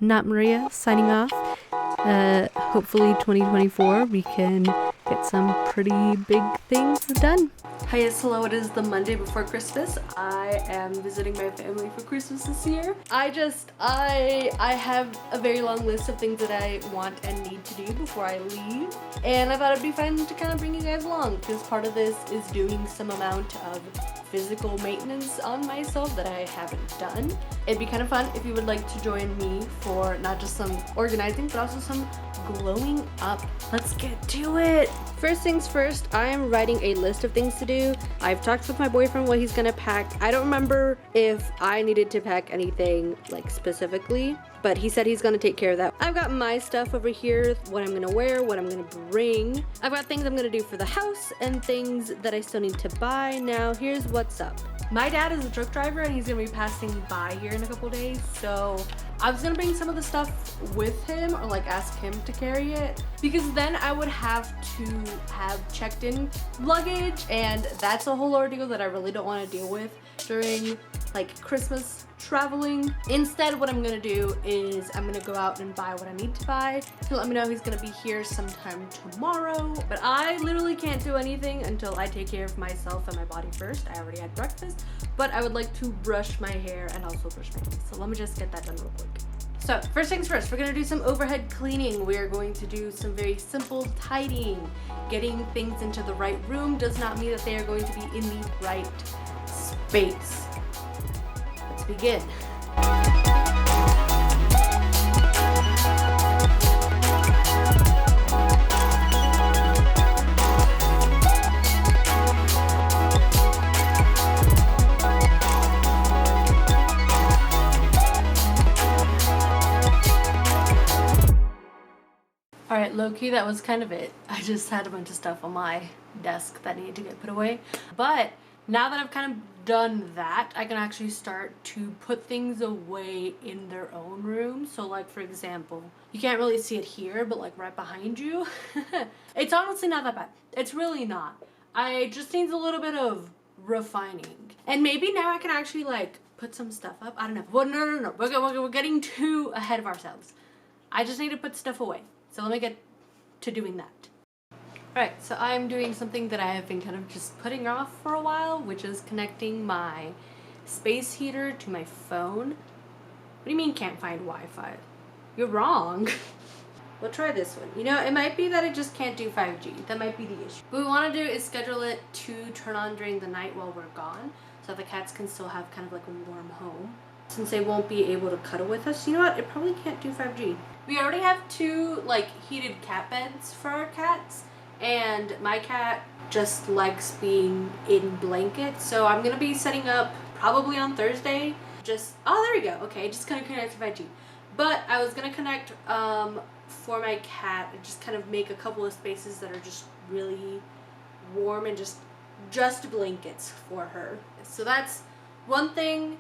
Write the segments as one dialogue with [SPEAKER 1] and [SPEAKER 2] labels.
[SPEAKER 1] Not Maria, signing off. Hopefully 2024 we can get some pretty big things done. Hi, yes, hello, it is the Monday before Christmas. I am visiting my family for Christmas this year. I have a very long list of things that I want and need to do before I leave. And I thought it'd be fun to kind of bring you guys along because part of this is doing some amount of physical maintenance on myself that I haven't done. It'd be kind of fun if you would like to join me for not just some organizing, but also some glowing up. Let's get to it. First things first, I am writing a list of things to do. I've talked with my boyfriend what he's gonna pack. I don't remember if I needed to pack anything like specifically, but he said he's gonna take care of that. I've got my stuff over here, what I'm gonna wear, what I'm gonna bring. I've got things I'm gonna do for the house and things that I still need to buy. Now, here's what's up. My dad is a truck driver and he's gonna be passing by here in a couple days, so I was gonna bring some of the stuff with him or like ask him to carry it because then I would have to have checked in luggage and that's a whole ordeal that I really don't want to deal with during like Christmas traveling. Instead, what I'm gonna do is I'm gonna go out and buy what I need to buy. He'll let me know he's gonna be here sometime tomorrow, but I literally can't do anything until I take care of myself and my body first. I already had breakfast, but I would like to brush my hair and also brush my teeth. So let me just get that done real quick. So first things first, we're gonna do some overhead cleaning. We're going to do some very simple tidying. Getting things into the right room does not mean that they are going to be in the right space. Let's begin. Alright, low-key, that was kind of it. I just had a bunch of stuff on my desk that needed to get put away. But now that I've kind of done that, I can actually start to put things away in their own room. So like, for example, you can't really see it here, but like right behind you, it's honestly not that bad. It's really not. I just needs a little bit of refining. And maybe now I can actually like put some stuff up. I don't know. Well, no. We're getting too ahead of ourselves. I just need to put stuff away. So let me get to doing that. Alright, so I'm doing something that I have been kind of just putting off for a while, which is connecting my space heater to my phone. What do you mean can't find Wi-Fi? You're wrong. We'll try this one. You know, it might be that I just can't do 5G. That might be the issue. What we want to do is schedule it to turn on during the night while we're gone, so the cats can still have kind of like a warm home. Since they won't be able to cuddle with us, you know what? It probably can't do 5G. We already have 2 like heated cat beds for our cats, and my cat just likes being in blankets. So I'm gonna be setting up probably on Thursday. Oh, there we go. Okay, just gonna connect to 5G. But I was gonna connect for my cat and just kind of make a couple of spaces that are just really warm and just blankets for her. So that's one thing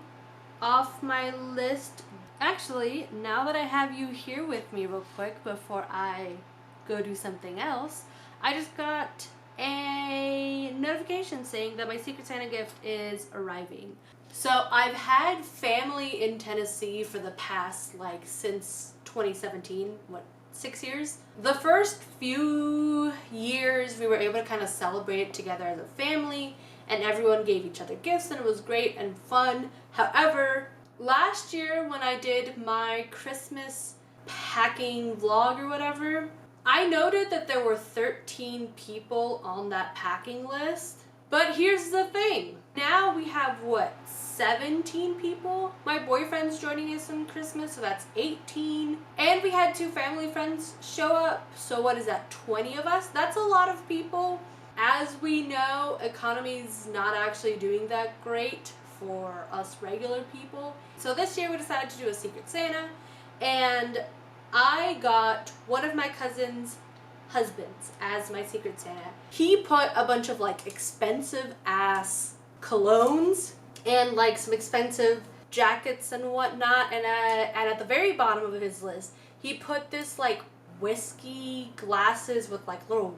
[SPEAKER 1] off my list. Actually, now that I have you here with me real quick before I go do something else, I just got a notification saying that my Secret Santa gift is arriving. So I've had family in Tennessee for the past since 2017, 6 years? The first few years we were able to kind of celebrate it together as a family and everyone gave each other gifts and it was great and fun. However, last year when I did my Christmas packing vlog or whatever, I noted that there were 13 people on that packing list. But here's the thing. Now we have 17 people? My boyfriend's joining us on Christmas, so that's 18. And we had 2 family friends show up. So what is that, 20 of us? That's a lot of people. As we know, economy's not actually doing that great for us regular people. So this year we decided to do a Secret Santa, and I got one of my cousin's husbands as my Secret Santa. He put a bunch of expensive ass colognes and some expensive jackets and whatnot, and at the very bottom of his list he put this whiskey glasses with little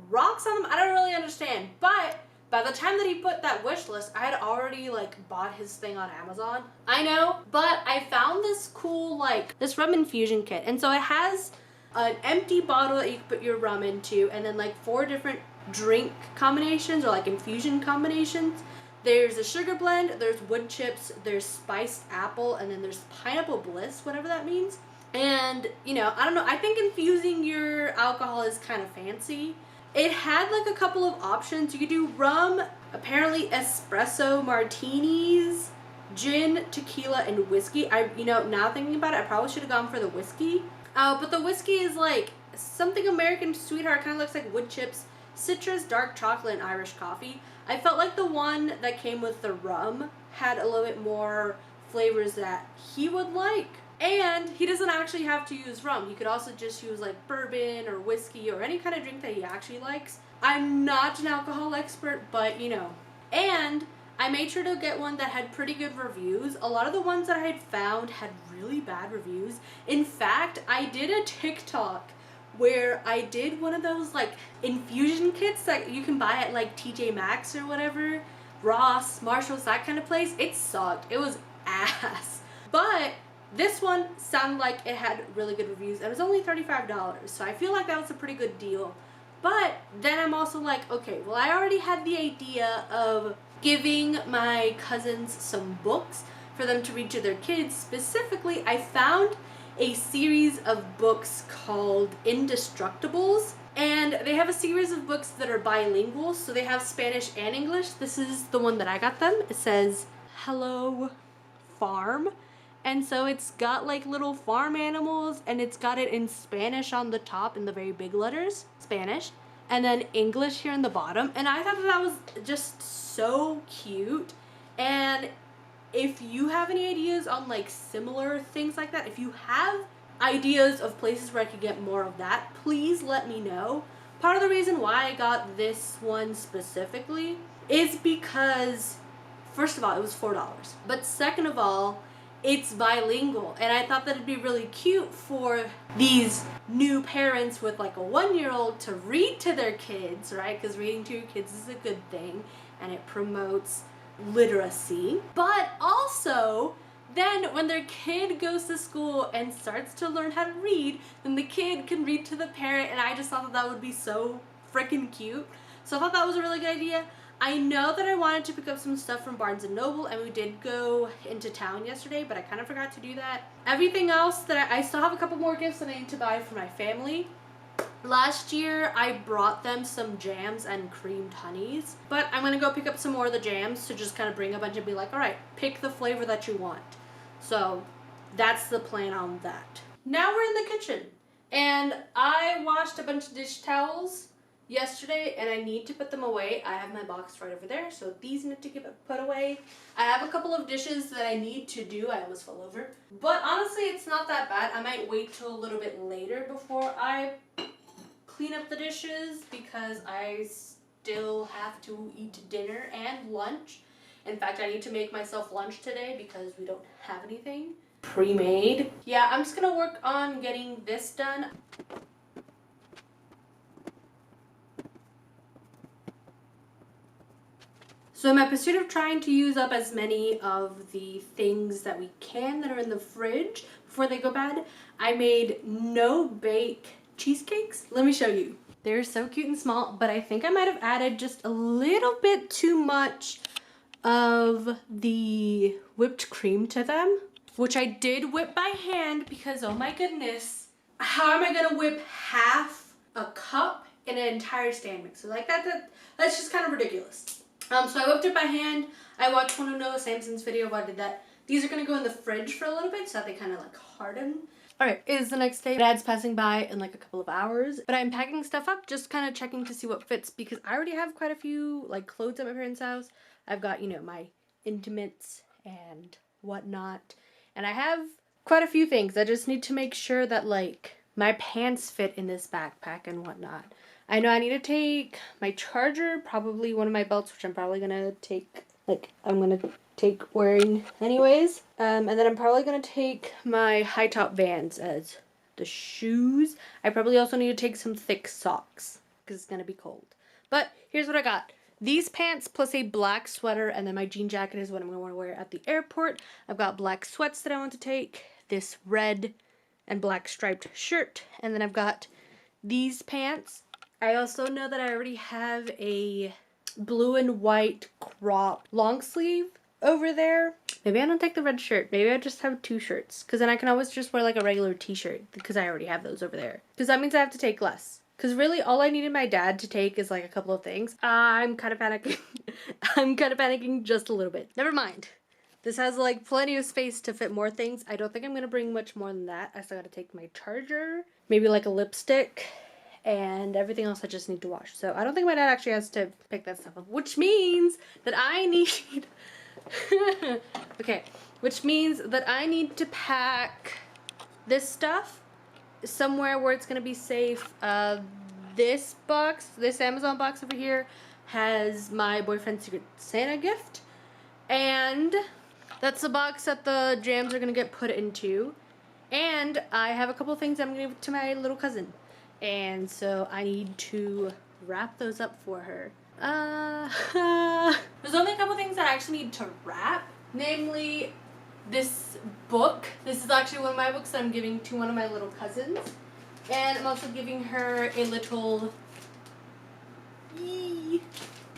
[SPEAKER 1] rocks on them. I don't really understand, but By the time that he put that wish list, I had already like bought his thing on Amazon. I know, but I found this cool like this rum infusion kit. And so it has an empty bottle that you can put your rum into, and then like 4 different drink combinations or like infusion combinations. There's a sugar blend, there's wood chips, there's spiced apple, and then there's pineapple bliss, whatever that means. And, you know, I don't know, I think infusing your alcohol is kind of fancy. It had like a couple of options. You could do rum, apparently espresso martinis, gin, tequila, and whiskey. You know, now thinking about it, I probably should have gone for the whiskey. But the whiskey is like something American sweetheart, kind of looks like wood chips, citrus, dark chocolate, and Irish coffee. I felt like the one that came with the rum had a little bit more flavors that he would like. And he doesn't actually have to use rum. He could also just use like bourbon or whiskey or any kind of drink that he actually likes. I'm not an alcohol expert, but you know. And I made sure to get one that had pretty good reviews. A lot of the ones that I had found had really bad reviews. In fact, I did a TikTok where I did one of those like infusion kits that you can buy at like TJ Maxx or whatever, Ross, Marshalls, that kind of place. It sucked. It was ass. But this one sounded like it had really good reviews. It was only $35, so I feel like that was a pretty good deal. But then I'm also like, okay, well, I already had the idea of giving my cousins some books for them to read to their kids. Specifically, I found a series of books called Indestructibles, and they have a series of books that are bilingual, so they have Spanish and English. This is the one that I got them. It says Hello Farm, and so it's got like little farm animals, and it's got it in Spanish on the top in the very big letters, Spanish, and then English here in the bottom. And I thought that was just so cute. And if you have any ideas on like similar things like that, if you have ideas of places where I could get more of that, please let me know. Part of the reason why I got this one specifically is because, first of all, it was $4. But second of all, it's bilingual. And I thought that it'd be really cute for these new parents with like a 1-year-old to read to their kids, right? Because reading to your kids is a good thing and it promotes literacy. But also, then when their kid goes to school and starts to learn how to read, then the kid can read to the parent, and I just thought that that would be so freaking cute. So I thought that was a really good idea. I know that I wanted to pick up some stuff from Barnes & Noble, and we did go into town yesterday, but I kind of forgot to do that. Everything else that I still have a couple more gifts that I need to buy for my family. Last year, I brought them some jams and creamed honeys, but I'm going to go pick up some more of the jams to just kind of bring a bunch and be like, all right, pick the flavor that you want. So that's the plan on that. Now we're in the kitchen, and I washed a bunch of dish towels yesterday, and I need to put them away. I have my box right over there, so these need to get put away. I have a couple of dishes that I need to do. I almost fell over. But honestly, it's not that bad. I might wait till a little bit later before I clean up the dishes because I still have to eat dinner and lunch. In fact, I need to make myself lunch today because we don't have anything pre-made. Yeah, I'm just gonna work on getting this done. So in my pursuit of trying to use up as many of the things that we can that are in the fridge before they go bad, I made no-bake cheesecakes. Let me show you. They're so cute and small, but I think I might have added just a little bit too much of the whipped cream to them, which I did whip by hand because, oh my goodness, how am I gonna whip half a cup in an entire stand mixer? Like that's just kind of ridiculous. So I whipped it by hand. I watched one of Noah Samson's video where I did that. These are gonna go in the fridge for a little bit so that they kind of like harden. Alright, it is the next day. Dad's passing by in like a couple of hours, but I'm packing stuff up, just kind of checking to see what fits because I already have quite a few like clothes at my parents' house. I've got, you know, my intimates and whatnot, and I have quite a few things. I just need to make sure that like my pants fit in this backpack and whatnot. I know I need to take my charger, probably one of my belts, which I'm probably gonna take, like, I'm gonna take wearing anyways. And then I'm probably gonna take my high top Vans as the shoes. I probably also need to take some thick socks because it's gonna be cold. But here's what I got. these pants plus a black sweater, and then my jean jacket is what I'm going to want to wear at the airport. I've got black sweats that I want to take, this red and black striped shirt, and then I've got these pants. I also know that I already have a blue and white crop long sleeve over there. Maybe I don't take the red shirt. Maybe I just have 2 shirts, because then I can always just wear like a regular t-shirt, because I already have those over there. Because that means I have to take less. Because really all I needed my dad to take is like a couple of things. I'm kind of panicking. I'm kind of panicking just a little bit. Never mind. This has like plenty of space to fit more things. I don't think I'm going to bring much more than that. I still got to take my charger, maybe like a lipstick, and everything else I just need to wash. So I don't think my dad actually has to pick that stuff up, which means that I need... okay, which means that I need to pack this stuff somewhere where it's gonna be safe. This box, this Amazon box over here, has my boyfriend's Secret Santa gift, and that's the box that the jams are gonna get put into. And I have a couple of things I'm gonna give to my little cousin, and so I need to wrap those up for her. There's only a couple things that I actually need to wrap, namely this book. This is actually one of my books that I'm giving to one of my little cousins, and I'm also giving her a little...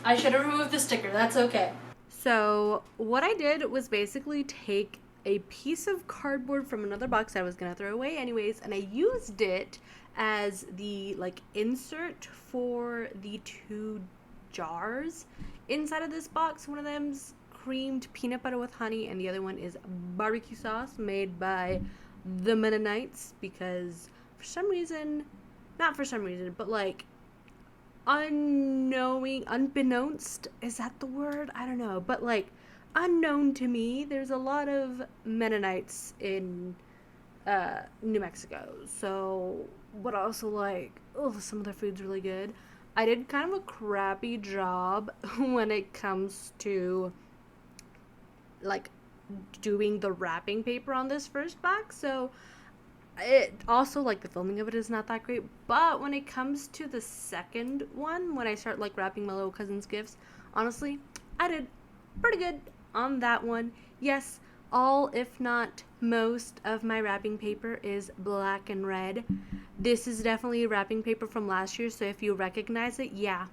[SPEAKER 1] I should have removed the sticker, that's okay. So what I did was basically take a piece of cardboard from another box I was gonna throw away anyways, and I used it as the like insert for the 2 jars inside of this box. One of them's creamed peanut butter with honey, and the other one is barbecue sauce made by the Mennonites, because for some reason, not for some reason, but like unbeknownst, is that the word? I don't know, but like unknown to me, there's a lot of Mennonites in New Mexico. So, but also like, oh, some of their food's really good. I did kind of a crappy job when it comes to like doing the wrapping paper on this first box, so it also, like, the filming of it is not that great. But when it comes to the second one, when I start like wrapping my little cousin's gifts, honestly, I did pretty good on that one. Yes, all, if not most, of my wrapping paper is black and red. This is definitely wrapping paper from last year, so if you recognize it, yeah.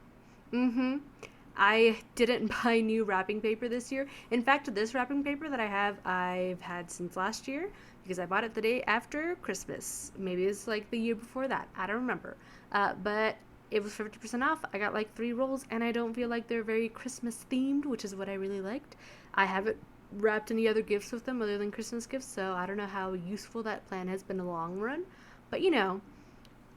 [SPEAKER 1] I didn't buy new wrapping paper this year. In fact, this wrapping paper that I have, I've had since last year, because I bought it the day after Christmas. Maybe it's like the year before that. I don't remember. But it was 50% off. I got like 3 rolls, and I don't feel like they're very Christmas themed, which is what I really liked. I haven't wrapped any other gifts with them other than Christmas gifts, so I don't know how useful that plan has been in the long run. But you know,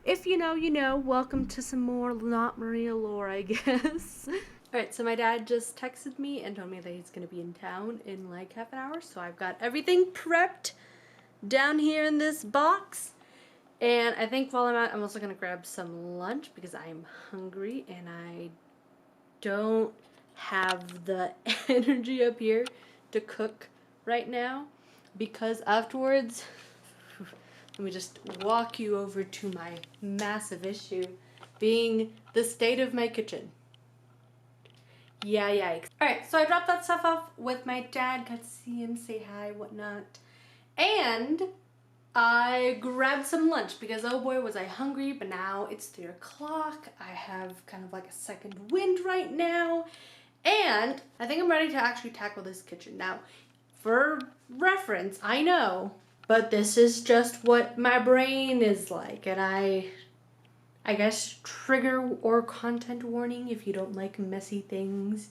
[SPEAKER 1] if you know, you know. Welcome to some more Not Maria lore, I guess. Alright, so my dad just texted me and told me that he's going to be in town in like half an hour, so I've got everything prepped down here in this box. And I think while I'm out, I'm also going to grab some lunch because I'm hungry and I don't have the energy up here to cook right now, because afterwards, let me just walk you over to my massive issue being the state of my kitchen. Yeah, yikes. Alright, so I dropped that stuff off with my dad, got to see him, say hi, whatnot. And I grabbed some lunch because, oh boy, was I hungry, but now it's 3 o'clock. I have kind of like a second wind right now. And I think I'm ready to actually tackle this kitchen. Now, for reference, I know, but this is just what my brain is like. And I guess trigger or content warning if you don't like messy things.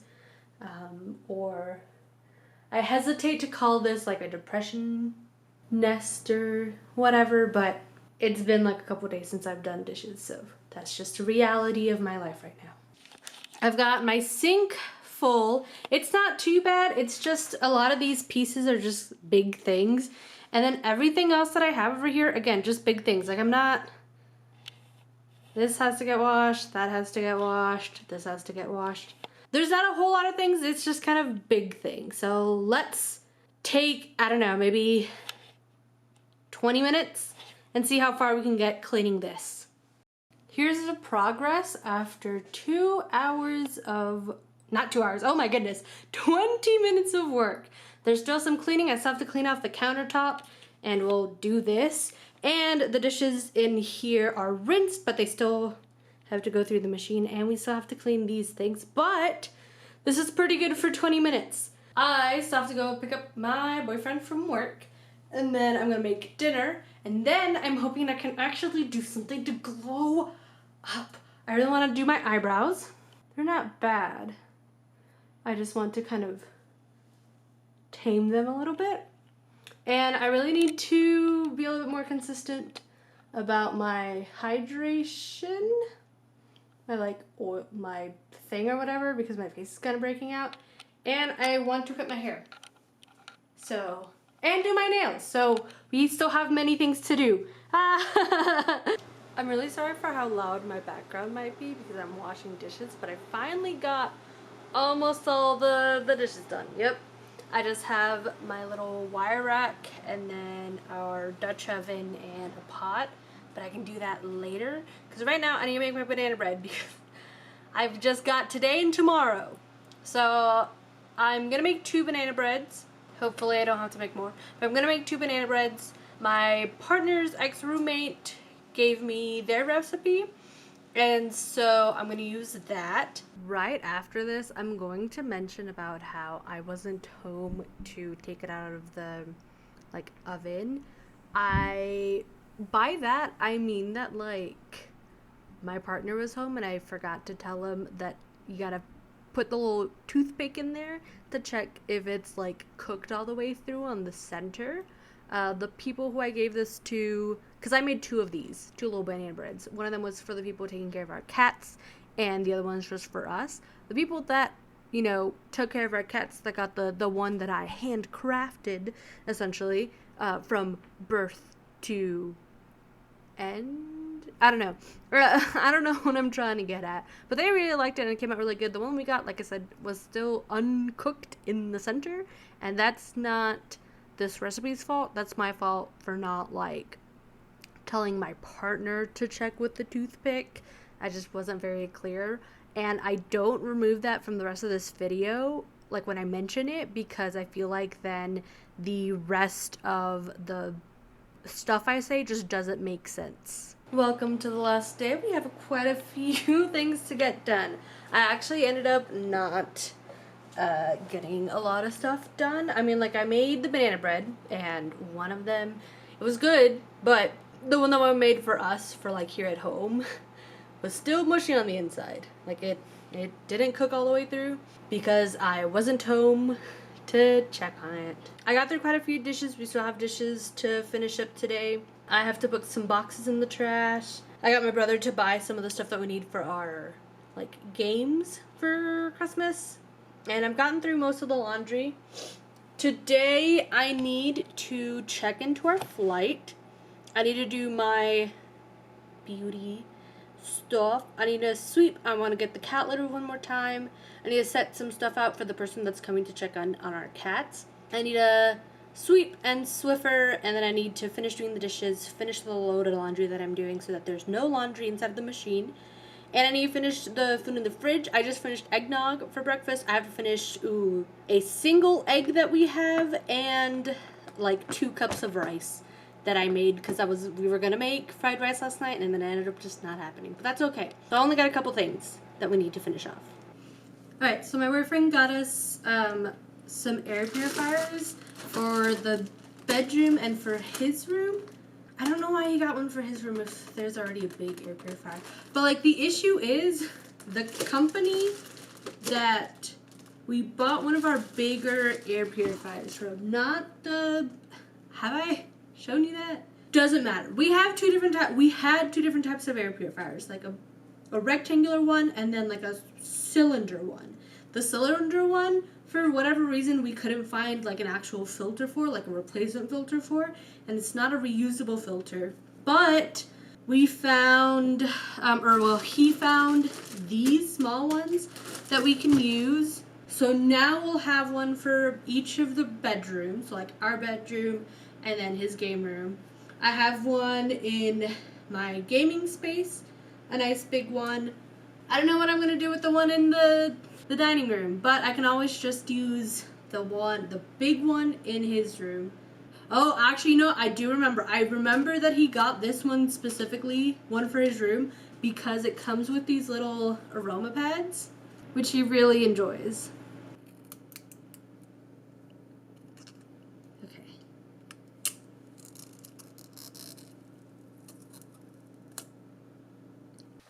[SPEAKER 1] Or I hesitate to call this like a depression nest or whatever, but it's been like a couple days since I've done dishes, so that's just a reality of my life right now. I've got my sink full. It's not too bad, it's just a lot of these pieces are just big things, and then everything else that I have over here, again, just big things. Like, I'm not, this has to get washed, that has to get washed, this has to get washed. There's not a whole lot of things, it's just kind of big things. So let's take, I don't know, maybe 20 minutes and see how far we can get cleaning this. Here's the progress after 2 hours of not 2 hours, oh my goodness, 20 minutes of work. There's still some cleaning. I still have to clean off the countertop, and we'll do this. And the dishes in here are rinsed, but they still have to go through the machine, and we still have to clean these things. But this is pretty good for 20 minutes. I still have to go pick up my boyfriend from work, and then I'm gonna make dinner, and then I'm hoping I can actually do something to glow up. I really want to do my eyebrows. They're not bad. I just want to kind of tame them a little bit. And I really need to be a little bit more consistent about my hydration. My thing or whatever, because my face is kind of breaking out. And I want to cut my hair. So, and do my nails. So we still have many things to do. I'm really sorry for how loud my background might be because I'm washing dishes, but I finally got almost all the dishes done. Yep. I just have my little wire rack and then our Dutch oven and a pot, but I can do that later because right now I need to make my banana bread because I've just got today and tomorrow. So I'm gonna make 2 banana breads. Hopefully I don't have to make more, but I'm gonna make 2 banana breads. My partner's ex-roommate gave me their recipe, and so I'm gonna use that. Right after this, I'm going to mention about how I wasn't home to take it out of the oven. By that I mean that my partner was home and I forgot to tell him that you gotta put the little toothpick in there to check if it's cooked all the way through on the center. The people who I gave this to, because I made 2 of these, 2 little banana breads. One of them was for the people taking care of our cats, and the other one's just for us. The people that, took care of our cats, that got the one that I handcrafted, essentially, from birth to end. I don't know. I don't know what I'm trying to get at. But they really liked it, and it came out really good. The one we got, like I said, was still uncooked in the center, and that's not this recipe's fault. That's my fault for not telling my partner to check with the toothpick. I just wasn't very clear, and I don't remove that from the rest of this video when I mention it, because I feel like then the rest of the stuff I say just doesn't make sense. Welcome to the last day. We have quite a few things to get done. I actually ended up not getting a lot of stuff done. I mean, I made the banana bread, and one of them, it was good, but the one that I made for us, for here at home, was still mushy on the inside. It didn't cook all the way through because I wasn't home to check on it. I got through quite a few dishes. We still have dishes to finish up today. I have to put some boxes in the trash. I got my brother to buy some of the stuff that we need for our games for Christmas. And I've gotten through most of the laundry. Today I need to check into our flight. I need to do my beauty stuff. I need to sweep. I want to get the cat litter one more time. I need to set some stuff out for the person that's coming to check on our cats. I need to sweep and Swiffer, and then I need to finish doing the dishes, finish the load of laundry that I'm doing so that there's no laundry inside the machine. And I need to finish the food in the fridge. I just finished eggnog for breakfast. I have to finish a single egg that we have, and 2 cups of rice that I made because we were gonna make fried rice last night, and then it ended up just not happening. But that's okay. So I only got a couple things that we need to finish off. Alright, so my boyfriend got us some air purifiers for the bedroom and for his room. I don't know why he got one for his room if there's already a big air purifier. But the issue is the company that we bought one of our bigger air purifiers from. Not the... Have I shown you that? Doesn't matter. We have 2 different types. We had 2 different types of air purifiers. A rectangular one and then a cylinder one. The cylinder one, for whatever reason, we couldn't find an actual filter for, a replacement filter for, and it's not a reusable filter. But we found, he found these small ones that we can use. So now we'll have one for each of the bedrooms, our bedroom and then his game room. I have one in my gaming space, a nice big one. I don't know what I'm going to do with the one in the dining room, but I can always just use the big one in his room. Oh, actually, no, I do remember. I remember that he got this one specifically, one for his room, because it comes with these little aroma pads, which he really enjoys. Okay.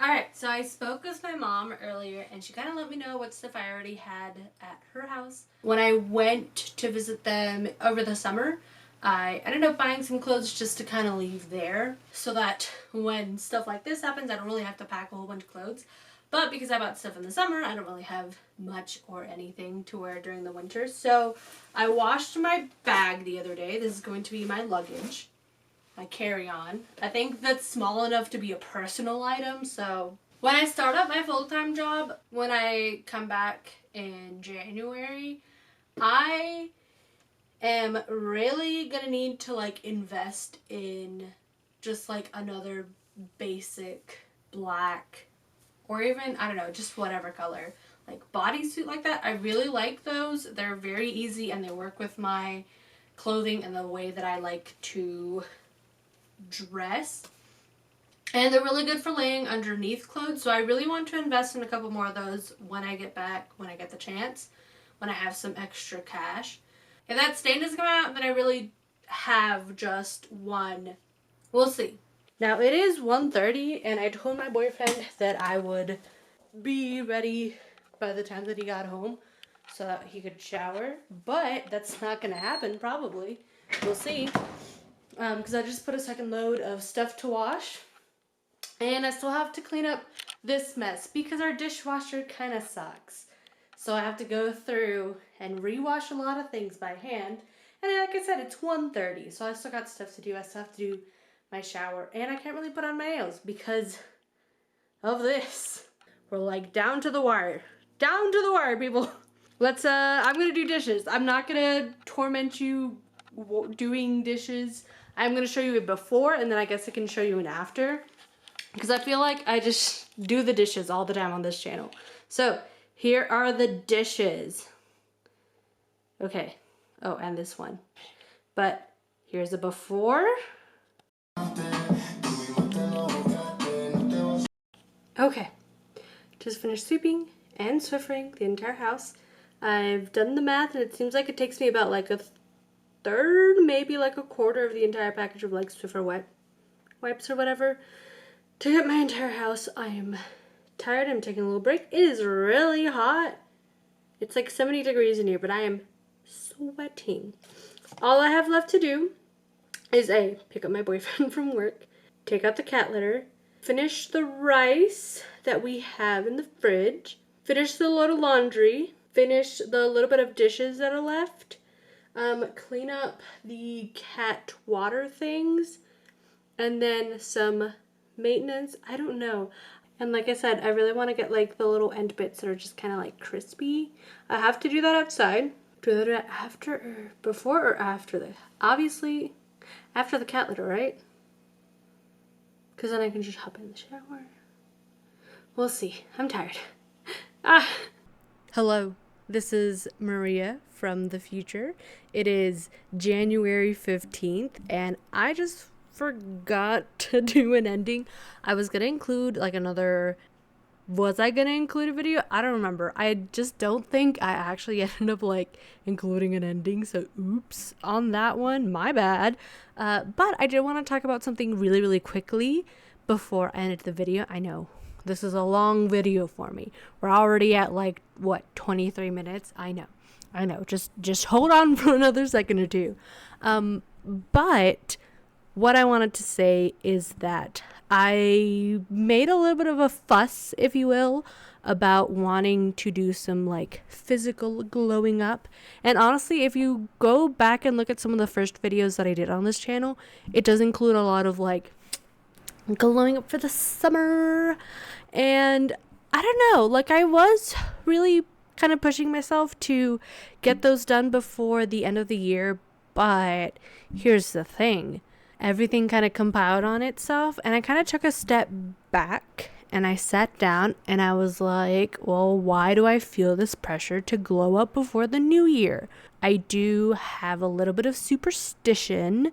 [SPEAKER 1] Alright, so I spoke with my mom earlier, and she kind of let me know what stuff I already had at her house. When I went to visit them over the summer, I ended up buying some clothes just to kind of leave there, so that when stuff like this happens, I don't really have to pack a whole bunch of clothes. But because I bought stuff in the summer, I don't really have much or anything to wear during the winter. So I washed my bag the other day. This is going to be my luggage. My carry-on. I think that's small enough to be a personal item, so when I start up my full-time job, when I come back in January, I am really gonna need to like invest in just like another basic black, or even, I don't know, just whatever color, like bodysuit like that. I really like those. They're very easy and they work with my clothing and the way that I like to dress, and they're really good for laying underneath clothes. So I really want to invest in a couple more of those when I get back, when I get the chance, when I have some extra cash. If that stain doesn't come out, then I really have just one. We'll see. Now it is 1:30, and I told my boyfriend that I would be ready by the time that he got home so that he could shower, but that's not gonna happen probably. We'll see. Because I just put a second load of stuff to wash, and I still have to clean up this mess because our dishwasher kind of sucks. So I have to go through and rewash a lot of things by hand. And like I said, it's 1:30, so I still got stuff to do. I still have to do my shower, and I can't really put on my nails because of this. We're like down to the wire. Down to the wire, people. I'm gonna do dishes. I'm not gonna torment you doing dishes. I'm going to show you a before, and then I guess I can show you an after, because I feel like I just do the dishes all the time on this channel. So here are the dishes. Okay. Oh, and this one. But here's a before. Okay. Just finished sweeping and Swiffering the entire house. I've done the math, and it seems like it takes me about like a third, maybe like a quarter of the entire package of like Swiffer wipes or whatever to get my entire house. I am tired. I'm taking a little break. It is really hot. It's like 70 degrees in here, but I am sweating. All I have left to do is pick up my boyfriend from work, take out the cat litter, finish the rice that we have in the fridge, finish the load of laundry, finish the little bit of dishes that are left, clean up the cat water things, and then some maintenance. I don't know. And like I said, I really want to get like the little end bits that are just kind of like crispy. I have to do that outside. Do that after or before or after the, obviously after the cat litter, right? Because then I can just hop in the shower. We'll see. I'm tired. Hello, this is Maria from the future. It is January 15th, and I just forgot to do an ending. I was going to include like another... Was I going to include a video? I don't remember. I just don't think I actually ended up like including an ending, so oops on that one. My bad. But I did want to talk about something really, really quickly before I ended the video. I know this is a long video for me. We're already at like, what, 23 minutes? I know. Just hold on for another second or two. But what I wanted to say is that I made a little bit of a fuss, if you will, about wanting to do some like physical glowing up. And honestly, if you go back and look at some of the first videos that I did on this channel, it does include a lot of like glowing up for the summer. And I don't know, like I was really kind of pushing myself to get those done before the end of the year. But here's the thing. Everything kind of compiled on itself, and I kind of took a step back and I sat down and I was like, well, why do I feel this pressure to glow up before the new year? I do have a little bit of superstition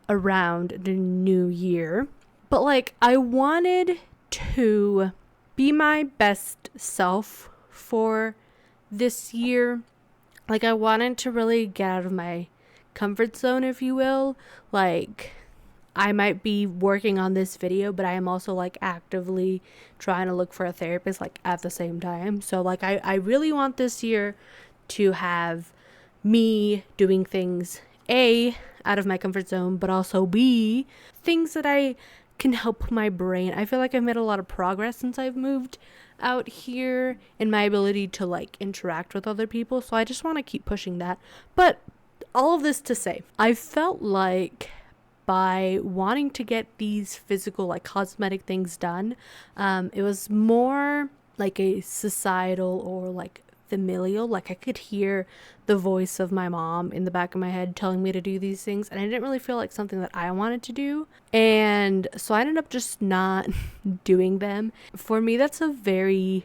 [SPEAKER 1] around the new year, but like I wanted to be my best self for this year. Like I wanted to really get out of my comfort zone, if you will. Like I might be working on this video, but I am also like actively trying to look for a therapist like at the same time. So like I really want this year to have me doing things A, out of my comfort zone, but also B, things that I can help my brain. I feel like I've made a lot of progress since I've moved out here in my ability to like interact with other people. So I just want to keep pushing that. But all of this to say, I felt like by wanting to get these physical like cosmetic things done, it was more like a societal or like familial. Like I could hear the voice of my mom in the back of my head telling me to do these things, and I didn't really feel like something that I wanted to do, and so I ended up just not doing them. For me, that's a very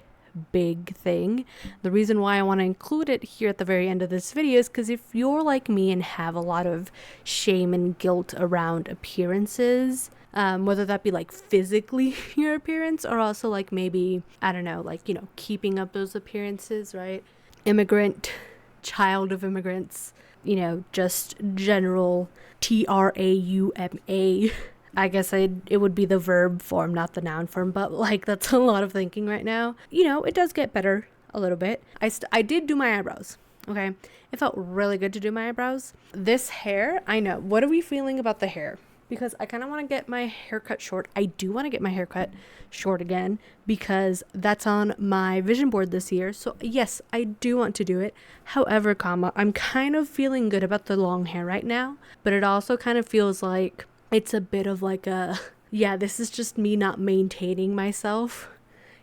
[SPEAKER 1] big thing. The reason why I want to include it here at the very end of this video is because if you're like me and have a lot of shame and guilt around appearances, whether that be like physically your appearance or also like maybe, I don't know, like, you know, keeping up those appearances, right? Immigrant, child of immigrants, you know, just general trauma. I guess it would be the verb form, not the noun form, but like that's a lot of thinking right now. You know, it does get better a little bit. I did do my eyebrows. Okay. It felt really good to do my eyebrows. This hair, I know. What are we feeling about the hair? Because I kind of want to get my hair cut short. I do want to get my hair cut short again because that's on my vision board this year. So yes, I do want to do it. However, I'm kind of feeling good about the long hair right now, but it also kind of feels like it's a bit of like yeah, this is just me not maintaining myself.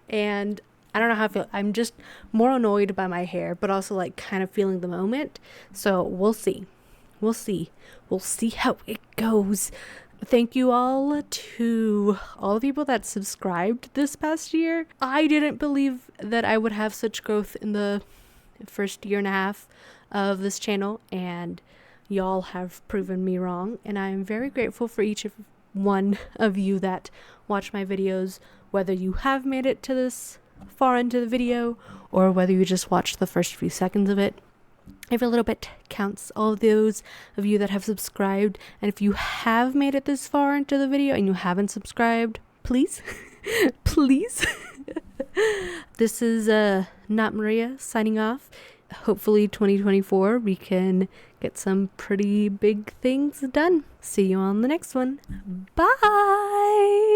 [SPEAKER 1] And I don't know how I feel. I'm just more annoyed by my hair, but also like kind of feeling the moment. So we'll see. We'll see how it goes. Thank you all to all the people that subscribed this past year. I didn't believe that I would have such growth in the first year and a half of this channel, and y'all have proven me wrong, and I am very grateful for each one of you that watch my videos, whether you have made it to this far into the video or whether you just watched the first few seconds of it. Every little bit counts. All of those of you that have subscribed, and if you have made it this far into the video and you haven't subscribed, please please this is Not Maria signing off. Hopefully 2024 we can get some pretty big things done. See you on the next one. Bye.